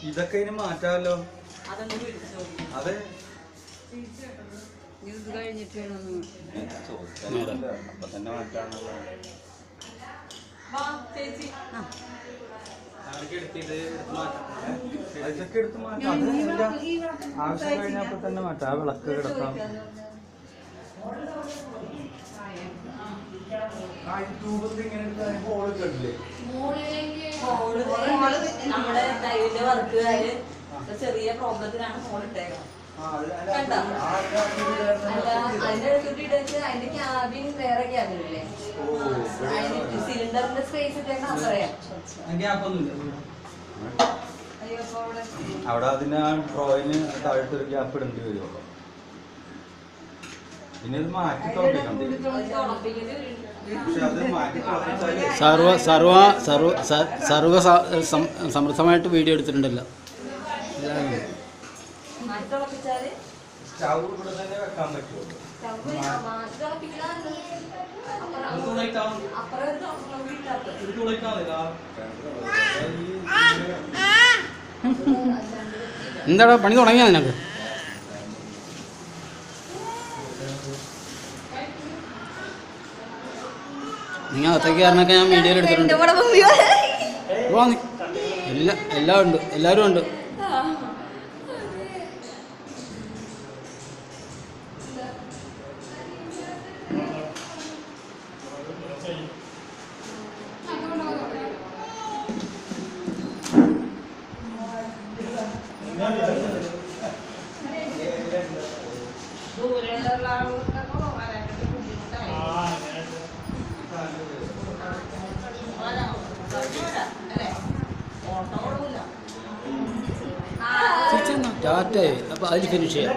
ഇതൊക്കെ ഇനി മാറ്റാമല്ലോ. അതെ ന്യൂസ് കഴിഞ്ഞിട്ട് അപ്പൊ തന്നെ മാറ്റാണല്ലോ. ഇതൊക്കെ എടുത്ത് മാറ്റാം. ആവശ്യം കഴിഞ്ഞപ്പോ തന്നെ മാറ്റാം. ആ വിളക്ക് കിടക്കാം. നമ്മുടെ ടൈലിന്റെ വർക്കുകാര് ചെറിയ പ്രോബ്ലത്തിനാണ് ഫോൺ ഇട്ടേക്കാം. അതിന്റെ അതിന്റെ ക്യാബിൻ വേറെ ക്യാബിനില്ലേ, സിലിണ്ടറിന്റെ സ്പേസ് ഇട്ടേക്കാം. അതറിയാം. അവിടെ അതിന് ആ ഡ്രോയിന് താഴത്തെ ഒരു ഗ്യാപ്പ് ഇടേണ്ടി വരുമല്ലോ. പിന്നെ ഇത് മാറ്റി തുറപ്പിക്കണം. സമൃദ്ധമായിട്ട് വീഡിയോ എടുത്തിട്ടുണ്ടല്ലോ. സ്റ്റൗ ഇവിടെ തന്നെ വെക്കാൻ പറ്റുമോ? എന്താടാ പണി തുടങ്ങിയാ നിനക്ക്? നിങ്ങൾ അകത്തേക്ക് കാരണമൊക്കെ ഞാൻ വീഡിയോയിൽ എടുത്തിട്ടുണ്ട്. എല്ലാം ഉണ്ട്, എല്ലാവരും ഉണ്ട്. ടാറ്റ. അപ്പോൾ അതിൽ ഫിനിഷ് ചെയ്യാം.